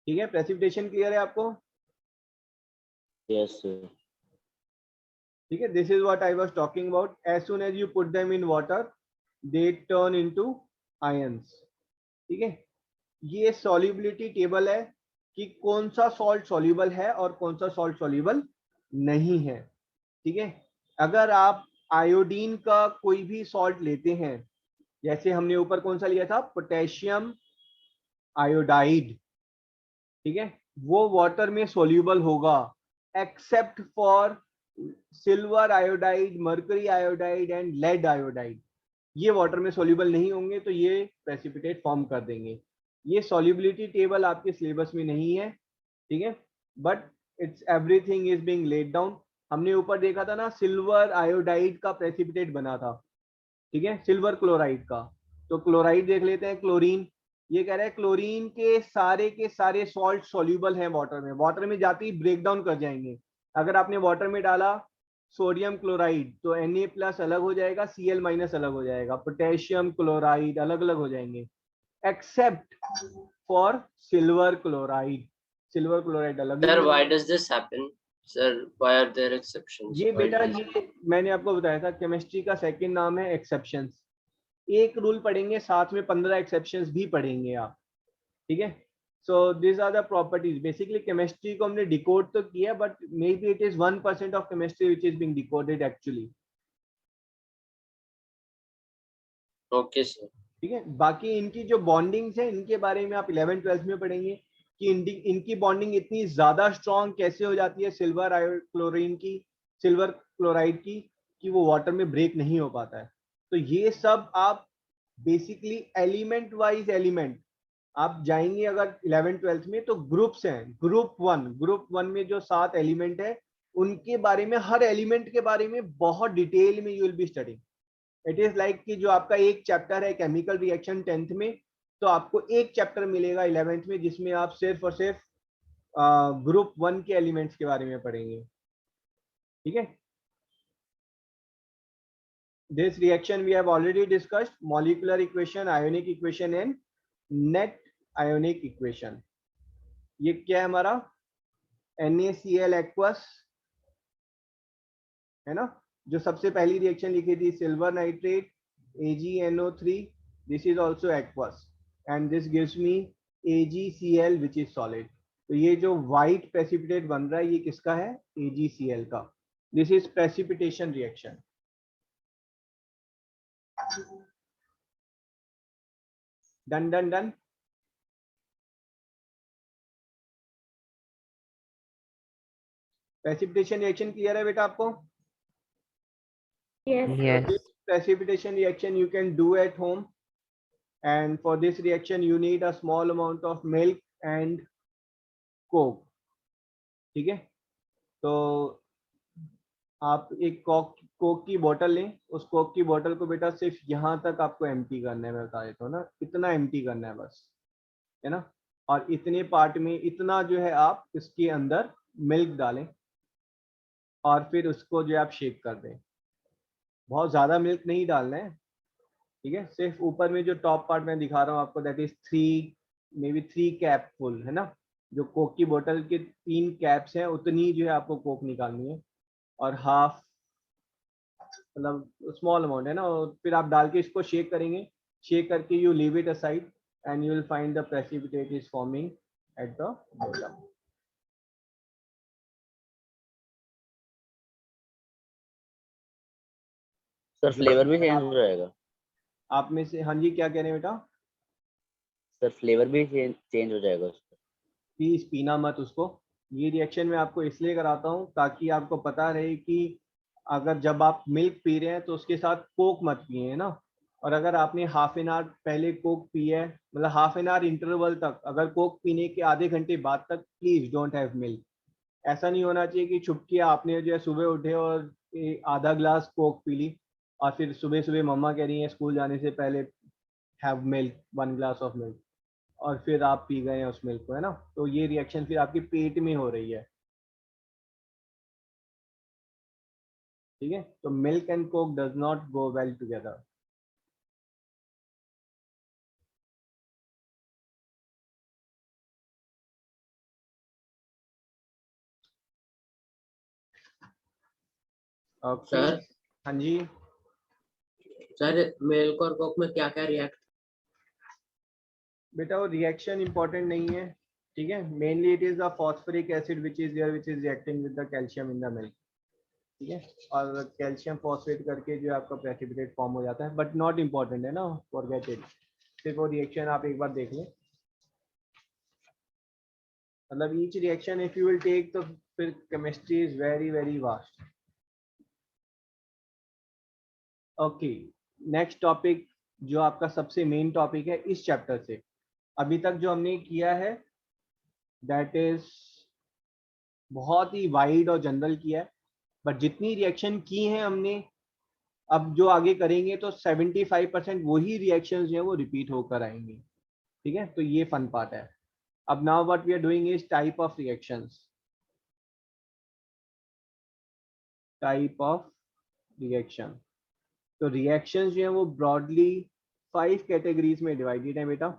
ठीक है, प्रेसिपिटेशन क्लियर है आपको? Yes sir. ठीक है, this is what I was talking about. As soon as you put them in water they turn into ions. ठीक है, ये सॉल्युबिलिटी टेबल है कि कौन सा सॉल्ट सॉल्युबल है और कौन सा सॉल्ट सॉल्युबल नहीं है. ठीक है, अगर आप आयोडीन का कोई भी सॉल्ट लेते हैं, जैसे हमने ऊपर कौन सा लिया था, पोटेशियम आयोडाइड, ठीक है, वो वाटर में सॉल्युबल होगा except for silver iodide, mercury iodide and lead iodide. ये वाटर में सॉल्युबल नहीं होंगे तो ये प्रेसिपिटेट फॉर्म कर देंगे. ये सॉल्युबिलिटी टेबल आपके सिलेबस में नहीं है. ठीक है, but it's everything is being laid down. हमने ऊपर देखा था ना, सिल्वर आयोडाइड का प्रेसिपिटेट बना था. ठीक है, सिल्वर क्लोराइड का. तो क्लोराइड देख लेते हैं, क्लोरीन। ये कह रहा है क्लोरीन के सारे सॉल्ट सॉल्यूबल हैं वाटर में जाते ही ब्रेक डाउन कर जाएंगे। अगर आपने वाटर में डाला सोडियम क्लोराइड तो Na+ अलग हो जाएगा, Cl- अलग हो जाएगा, पोटेशियम क्लोराइड अलग अलग हो जाएंगे, accept for silver chloride. Silver chloride अलग Sir, ही why मिलेगा। does this happen? Sir, why are there exceptions? ये Why बेटा does- ये मैंने आपको बताया था, केमिस्ट्री का सेकंड नाम है एक्सेप्शंस। एक रूल पढ़ेंगे साथ में 15 एक्सेप्शंस भी पढ़ेंगे आप, ठीक है। So this are the properties. Basically chemistry को हमने डिकोड तो किया, but maybe it is 1% of chemistry which is being decoded actually, Okay, sir. ठीक है। बाकी इनकी जो बॉन्डिंग्स है इनके बारे में आप 11th-12th में पढ़ेंगे कि इनकी बॉन्डिंग इतनी ज्यादा स्ट्रॉन्ग कैसे हो जाती है सिल्वर क्लोराइड की कि वो वाटर में ब्रेक नहीं हो पाता है। तो ये सब आप बेसिकली एलिमेंट वाइज एलिमेंट आप जाएंगे अगर 11th-12th में, तो ग्रुप्स हैं। ग्रुप वन में जो 7 एलिमेंट है उनके बारे में, हर एलिमेंट के बारे में बहुत डिटेल में you will be studying. It is like कि जो आपका एक चैप्टर है केमिकल रिएक्शन 10th में, तो आपको एक चैप्टर मिलेगा 11th में जिसमें आप सिर्फ और सिर्फ ग्रुप 1 के एलिमेंट्स के बारे में पढ़ेंगे, ठीक है। This reaction we have already discussed, molecular equation, ionic equation and net ionic equation. ये क्या है हमारा NaCl एक्वस, है ना। जो सबसे पहली रिएक्शन लिखी थी silver nitrate AgNO3, this is also aqueous and this gives me AgCl which is solid. तो ये जो व्हाइट प्रेसिपिटेट बन रहा है ये किसका है, AgCl का। This is precipitation reaction. Done done done. Precipitation reaction clear है बेटा आपको? Yes. Yes. This precipitation reaction you can do at home, and for this reaction you need a small amount of milk and coke, ठीक है। तो आप एक Coke की बोतल लें, उस कोक की बोतल को बेटा सिर्फ यहाँ तक आपको एम्प्टी करना है, मैं बता देता हूँ ना, इतना एम्प्टी करना है बस, है ना। और इतने पार्ट में इतना जो है आप इसके अंदर मिल्क डालें और फिर उसको जो है आप शेक कर दें। बहुत ज्यादा मिल्क नहीं डालना है, ठीक है। सिर्फ ऊपर में जो टॉप पार्ट मैं दिखा रहा हूँ आपको, दैट इज 3 कैप फुल, है ना। जो कोक की बोतल के 3 कैप्स हैं उतनी जो है आपको कोक निकालनी है, और हाफ मतलब स्मॉल अमाउंट, है ना। और फिर आप डाल के इसको शेक करेंगे, शेक करके you leave it aside and you will find the precipitate is forming at the bottom. Sir flavour भी चेंज हो जाएगा? आप में से, हाँ जी क्या कह रहे हैं बेटा? सर फ्लेवर भी चेंज हो जाएगा उसका? प्लीज पीना मत उसको। ये रिएक्शन मैं आपको इसलिए कराता हूँ ताकि आपको पता रहे कि अगर जब आप मिल्क पी रहे हैं तो उसके साथ कोक मत पिए, है ना। और अगर आपने हाफ एन आवर पहले कोक पी है, मतलब हाफ एन आवर इंटरवल तक, अगर कोक पीने के आधे घंटे बाद तक प्लीज डोंट हैव मिल्क। ऐसा नहीं होना चाहिए कि छुपके आपने जो है सुबह उठे और आधा ग्लास कोक पी ली और फिर सुबह सुबह मम्मा कह रही है स्कूल जाने से पहले have milk, 1 glass of milk, और फिर आप पी गए हैं उस मिल्क को, है ना। तो ये रिएक्शन फिर आपके पेट में हो रही है, ठीक है। तो milk and Coke does not go well together. Okay sir हाँ जी सर मिल्क और कोक में क्या क्या रिएक्ट? बेटा वो रिएक्शन इंपॉर्टेंट नहीं है, ठीक है। Mainly it is the phosphoric acid which is there which is reacting with the calcium in the milk, ठीक है। और कैल्शियम फॉस्फेट करके जो आपका प्रेसिपिटेट फॉर्म हो जाता है, बट नॉट इम्पॉर्टेंट, है ना, फॉरगेट इट। सिर्फ वो रिएक्शन आप एक बार देख लें, मतलब each reaction if you will take तो फिर chemistry is very very vast. Okay next topic जो आपका सबसे मेन टॉपिक है इस चैप्टर से, अभी तक जो हमने किया है दैट इज बहुत ही वाइड और जनरल किया है, बट जितनी रिएक्शन की हैं हमने अब जो आगे करेंगे तो 75% वही रिएक्शंस जो है वो रिपीट होकर आएंगी, ठीक है। तो ये फन पार्ट है। अब now what we are doing is type of reactions, type of reaction. तो रिएक्शंस जो है वो ब्रॉडली 5 कैटेगरीज में डिवाइडेड है बेटा।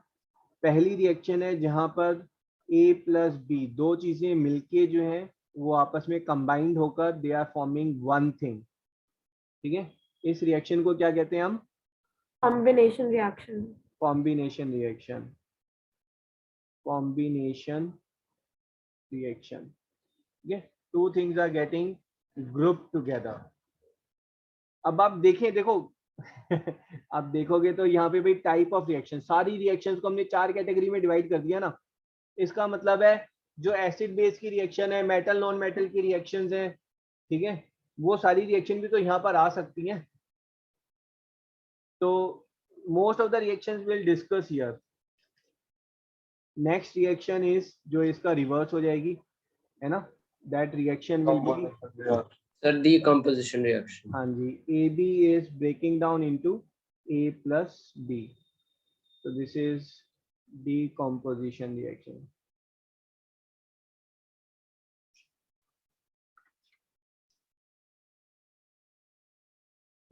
पहली रिएक्शन है जहां पर A प्लस बी दो चीजें मिलके जो है वो आपस में कंबाइंड होकर they are forming one thing, ठीक है। इस रिएक्शन को क्या कहते हैं हम? Combination reaction. Combination reaction, combination reaction, ठीक है। Two things are getting group together. अब आप देखें, देखो आप देखोगे तो यहाँ पे भाई टाइप ऑफ रिएक्शन, सारी रिएक्शंस को हमने 4 कैटेगरी में डिवाइड कर दिया ना। इसका मतलब है जो एसिड बेस की रिएक्शन है, मेटल नॉन मेटल की रिएक्शंस है, ठीक है, वो सारी रिएक्शन भी तो यहाँ पर आ सकती हैं। तो most of the reactions will discuss here. Next reaction is जो इसका रिवर्स हो जाएगी, है ना, that reaction will be Sir, decomposition reaction. हाँ जी, AB is breaking down into A plus B. So this is decomposition reaction.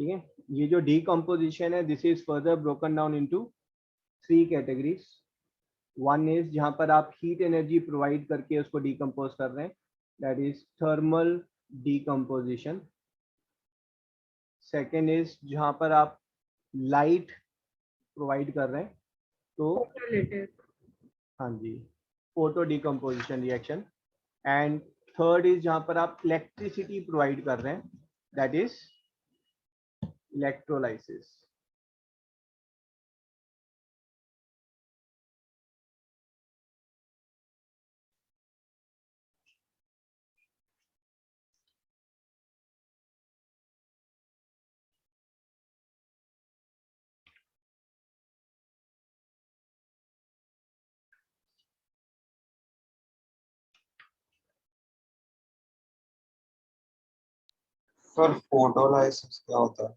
ठीक है, ये जो decomposition है, this is further broken down into 3 categories. One is जहाँ पर आप heat energy provide करके उसको decompose कर रहे हैं, that is thermal decomposition. Second is जहाँ पर आप light provide कर रहे हैं, तो हाँ जी, photo decomposition reaction. And third is जहां पर आप इलेक्ट्रिसिटी प्रोवाइड कर रहे हैं, that is electrolysis. Sir photolysis क्या होता है?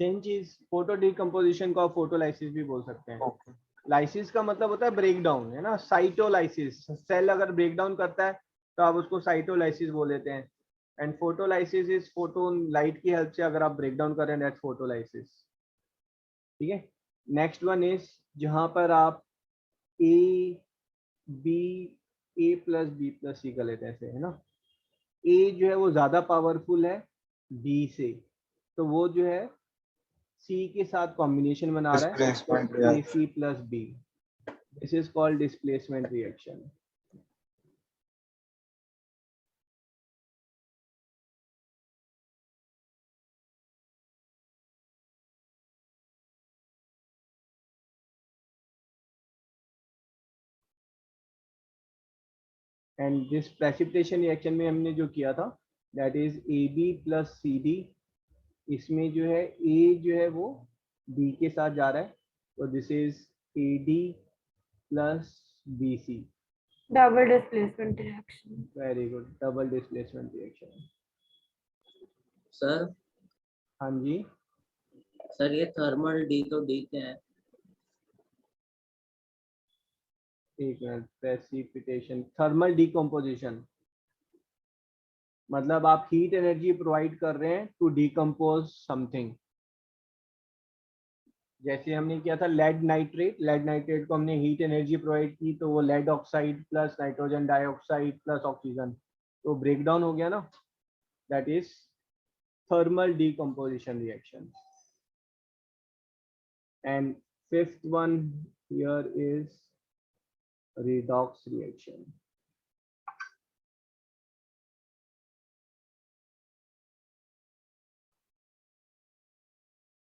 सेम चीज, फोटो डिकम्पोजिशन को आप फोटोलाइसिस भी बोल सकते हैं। ओके। लाइसिस का मतलब होता है ब्रेक डाउन, है ना। साइटोलाइसिस, सेल अगर ब्रेक डाउन करता है तो आप उसको साइटोलाइसिस बोल देते हैं। And photolysis is photon light की हेल्प से अगर आप ब्रेक डाउन कर रहे हैं, दैट्स फोटोलाइसिस, ठीक है। नेक्स्ट वन इज जहां पर आप ए प्लस बी प्लस सी कर लेते हैं ऐसे, है ना। ए जो है वो ज्यादा पावरफुल है बी से, तो वो जो है सी के साथ कॉम्बिनेशन बना रहा है, Displacement a reaction. C plus B. This is called displacement reaction. And this precipitation reaction में हमने जो किया था, that is A B plus C D. इसमें जो है ए जो है वो बी के साथ जा रहा है, तो this is A D plus B C. Double displacement reaction. Very good, double displacement reaction. Sir हाँ जी, सर ये थर्मल डी तो डी क्या है? एक मिनट, प्रेसिपिटेशन, थर्मल डिकम्पोजिशन मतलब आप हीट एनर्जी प्रोवाइड कर रहे हैं टू डिकम्पोज समथिंग। जैसे हमने किया था लेड नाइट्रेट, लेड नाइट्रेट को हमने हीट एनर्जी प्रोवाइड की, तो वो lead oxide plus nitrogen dioxide plus oxygen, तो ब्रेक डाउन हो गया ना, that is thermal decomposition reaction. And fifth one here is redox reaction.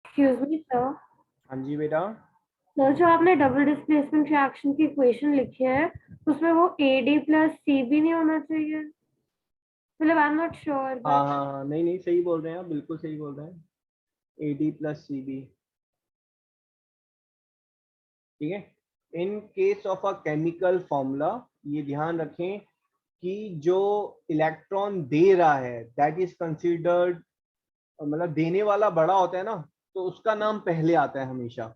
Excuse me sir. हाँ जी बेटा, सर जो आपने डबल डिस्प्लेसमेंट रिएक्शन की इक्वेशन लिखी है उसमें वो AD प्लस CB नहीं होना चाहिए? मतलब आई एम नॉट श्योर। हाँ हाँ हाँ, नहीं नहीं, सही बोल रहे हैं आप, बिल्कुल सही बोल रहे हैं, AD प्लस CB, ठीक है। In case of a chemical formula ये ध्यान रखें कि जो इलेक्ट्रॉन दे रहा है दैट इज कंसिडर्ड मतलब देने वाला बड़ा होता है ना, तो उसका नाम पहले आता है हमेशा,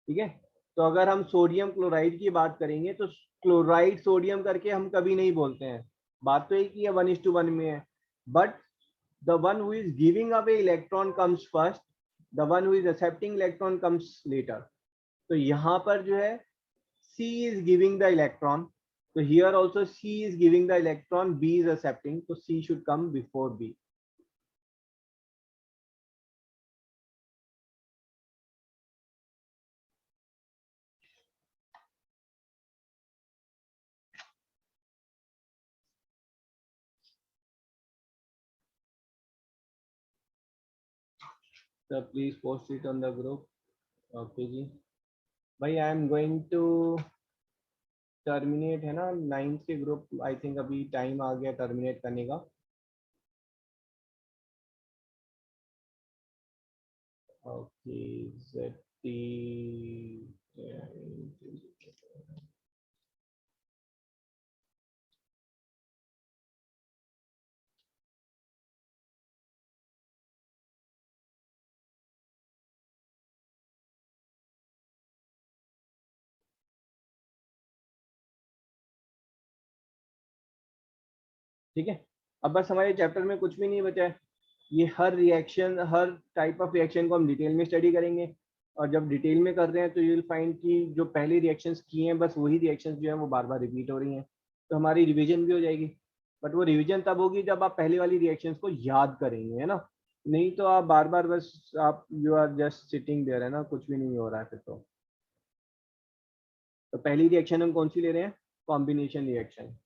ठीक है। तो अगर हम सोडियम क्लोराइड की बात करेंगे तो क्लोराइड सोडियम करके हम कभी नहीं बोलते हैं, बात तो एक ही है 1:1 में है, but the one who is giving away electron comes first, the one who is accepting electron comes later. तो यहाँ पर जो है C is giving the electron, so here also C is giving the electron, B is accepting, so C should come before B. So please post it on the group. Okay जी भाई, I am going to terminate है ना 9 के group, I think अभी time आ गया terminate करने का। Okay, ZT ठीक है। अब बस हमारे चैप्टर में कुछ भी नहीं बचा है, ये हर रिएक्शन, हर टाइप ऑफ रिएक्शन को हम डिटेल में स्टडी करेंगे, और जब डिटेल में कर रहे हैं तो यू विल फाइंड कि जो पहले रिएक्शंस किए हैं बस वही रिएक्शंस जो हैं वो बार बार रिपीट हो रही हैं, तो हमारी रिवीजन भी हो जाएगी। बट वो रिवीजन तब होगी जब आप पहले वाली रिएक्शंस को याद करेंगे, है ना, नहीं तो आप बार बार बस आप you are just sitting there, है ना, कुछ भी नहीं हो रहा है फिर तो पहली रिएक्शन हम कौन सी ले रहे हैं, कॉम्बिनेशन रिएक्शन।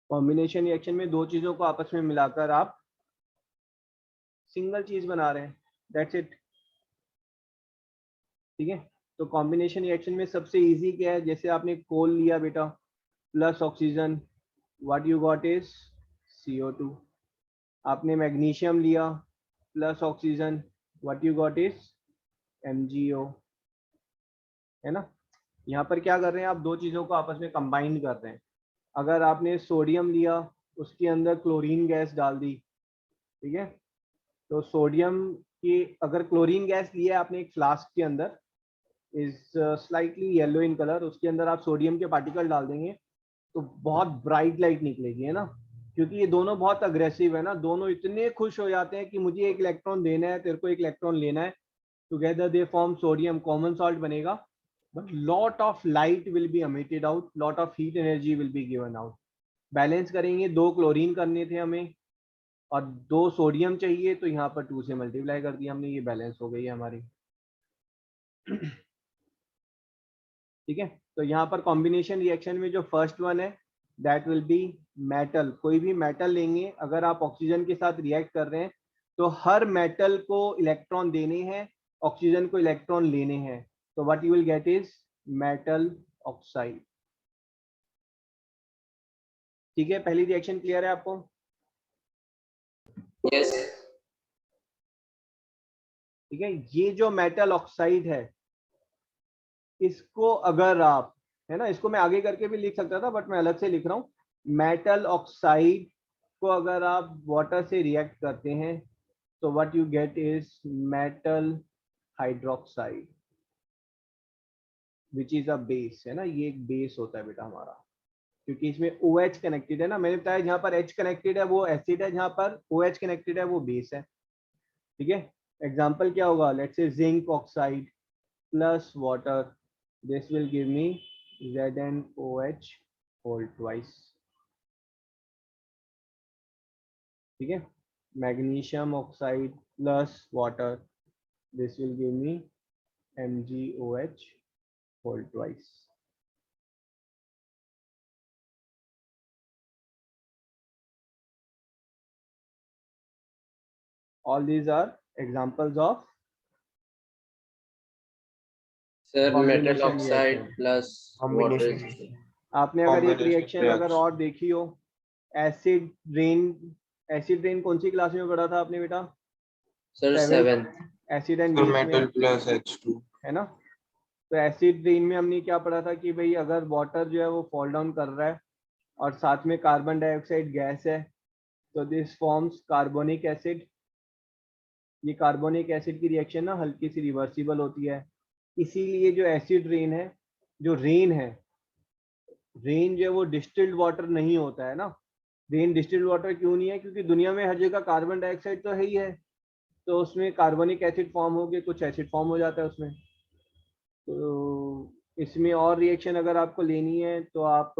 कॉम्बिनेशन रिएक्शन में दो चीजों को आपस में मिलाकर आप सिंगल चीज बना रहे हैं, दैट्स इट, ठीक है। तो कॉम्बिनेशन रिएक्शन में सबसे इजी क्या है, जैसे आपने कोल लिया बेटा plus oxygen, what you got is CO2। आपने मैग्नीशियम लिया plus oxygen, what you got is MgO, है ना। यहाँ पर क्या कर रहे हैं आप, दो चीजों को आपस में कंबाइन कर रहे हैं। अगर आपने सोडियम लिया उसके अंदर क्लोरीन गैस डाल दी, ठीक है, तो सोडियम की अगर क्लोरीन गैस लिया है आपने एक फ्लास्क के अंदर, is slightly yellow in colour, उसके अंदर आप सोडियम के पार्टिकल डाल देंगे तो बहुत ब्राइट लाइट निकलेगी, है ना, क्योंकि ये दोनों बहुत अग्रेसिव है ना, दोनों इतने खुश हो जाते हैं कि मुझे एक इलेक्ट्रॉन देना है, तेरे को एक इलेक्ट्रॉन लेना है, together they form sodium, common salt बनेगा, but lot of light will be emitted out, lot of heat energy will be given out. Balance करेंगे, 2 क्लोरीन करने थे हमें और 2 सोडियम चाहिए, तो यहाँ पर 2 से मल्टीप्लाई कर दिया हमने, ये बैलेंस हो गई है हमारी, ठीक है। तो यहाँ पर कॉम्बिनेशन रिएक्शन में जो फर्स्ट वन है दैट विल बी मेटल। कोई भी मेटल लेंगे, अगर आप ऑक्सीजन के साथ रिएक्ट कर रहे हैं तो हर मेटल को इलेक्ट्रॉन देने हैं, ऑक्सीजन को इलेक्ट्रॉन लेने हैं, तो what you will get is metal oxide, ठीक है। पहली रिएक्शन क्लियर है आपको? Yes. ठीक है, ये जो मेटल ऑक्साइड है इसको अगर आप, है ना, इसको मैं आगे करके भी लिख सकता था बट मैं अलग से लिख रहा हूँ, मेटल ऑक्साइड को अगर आप वाटर से रिएक्ट करते हैं तो what you get is metal hydroxide which is a base, है ना, ये एक बेस होता है बेटा हमारा, क्योंकि इसमें OH कनेक्टेड है ना, मैंने बताया जहाँ पर H कनेक्टेड है वो एसिड है, जहाँ पर OH कनेक्टेड है वो बेस है, ठीक है। एग्जाम्पल क्या होगा, let's say zinc oxide plus water, this will give me ZnOH whole twice, ठीक है। Magnesium oxide plus water, this will give me MgOH whole twice, all these are examples of Sir, metal combination oxide reaction। plus water is आपने अगर एक Combination reaction अगर reaction। और देखी हो, acid rain कौन सी क्लास में पढ़ा था आपने बेटा? sir 7th. Acid and sir base metal में, प्लस H2। है ना। तो एसिड रेन में हमने क्या पढ़ा था कि भाई अगर वाटर जो है वो फॉल डाउन कर रहा है और साथ में कार्बन डाइऑक्साइड गैस है, तो दिस फॉर्म्स कार्बोनिक एसिड। ये कार्बोनिक एसिड की रिएक्शन ना हल्की सी रिवर्सिबल होती है, इसीलिए जो एसिड रेन है, जो रेन है, रेन जो है वो डिस्टिल्ड वाटर नहीं होता है ना। रेन डिस्टिल्ड वाटर क्यों नहीं है? क्योंकि दुनिया में हर जगह कार्बन डाइऑक्साइड तो है ही है, तो उसमें कार्बोनिक एसिड फॉर्म हो गए, कुछ एसिड फॉर्म हो जाता है उसमें। तो इसमें और रिएक्शन अगर आपको लेनी है तो आप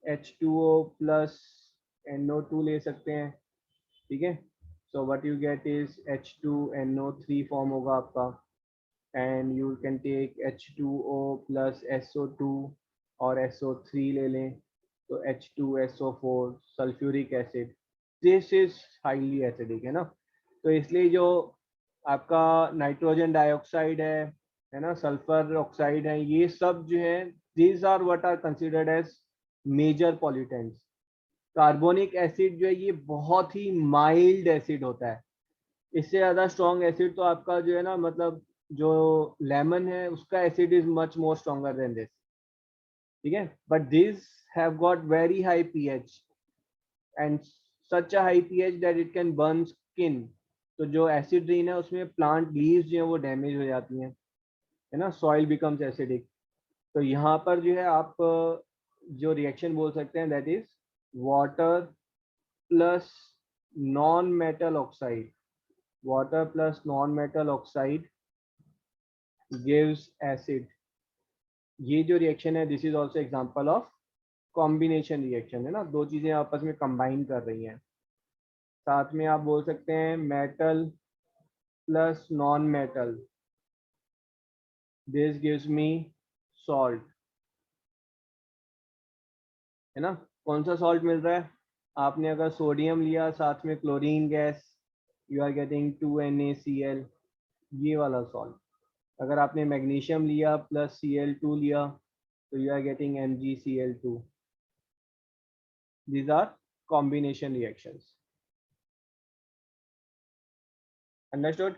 H2O प्लस NO2 ले सकते हैं, ठीक है। So what you get is H2NO3 form होगा आपका, and you can take H2O plus SO2 और SO3 ले लें तो H2SO4 sulphuric acid. This is highly acidic, है ना। तो इसलिए जो आपका नाइट्रोजन डाइऑक्साइड है ना, सल्फर ऑक्साइड है, ये सब जो है these are what are considered as major pollutants. Carbonic acid जो है ये बहुत ही माइल्ड एसिड होता है, इससे ज़्यादा स्ट्रॉन्ग एसिड तो आपका जो है ना, मतलब जो लेमन है उसका acid is much more stronger than this, ठीक है। But this have got very high pH and such a high pH that it can burn skin. तो जो एसिड रेन है उसमें प्लांट लीव्स जो है वो डैमेज हो जाती हैं, है ना, सॉइल बिकम्स एसिडिक। तो यहाँ पर जो है आप जो रिएक्शन बोल सकते हैं that is water plus non metal oxide, water plus non metal oxide gives acid. ये जो रिएक्शन है this is also example of combination reaction, है ना, दो चीजें आपस में कंबाइन कर रही हैं। साथ में आप बोल सकते हैं metal plus non metal, this gives me salt, है ना। कौन सा सॉल्ट मिल रहा है? आपने अगर सोडियम लिया साथ में chlorine gas, you are getting 2NaCl, ये वाला सॉल्ट। अगर आपने मैग्नीशियम लिया प्लस Cl2 लिया तो you are getting MgCl2। These are combination reactions. Understood?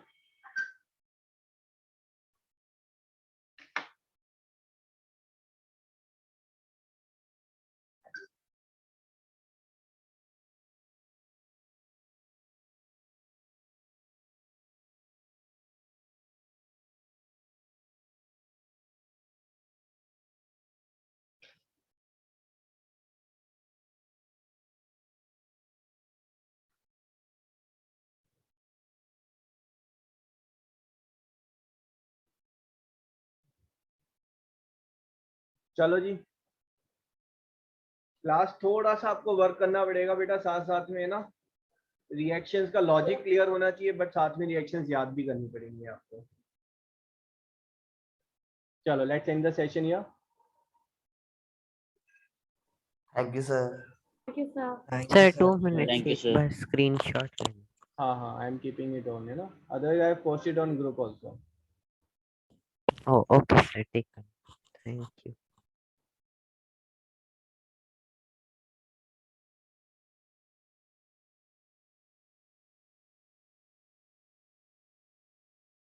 चलो जी, क्लास थोड़ा सा आपको वर्क करना पड़ेगा बेटा, साथ साथ में ना रिएक्शंस का लॉजिक क्लियर होना चाहिए, बट साथ में रिएक्शंस याद भी करनी पड़ेंगी आपको। चलो let's end the session here. Thank you sir. Thank you, sir. Thank Sir, you, 2 sir. minutes. Thank you, एक sir. बार screenshot लेना। हाँ हाँ, I am keeping it on, है ना, otherwise I post it on group also. Oh, okay, sir. Take care. Thank you.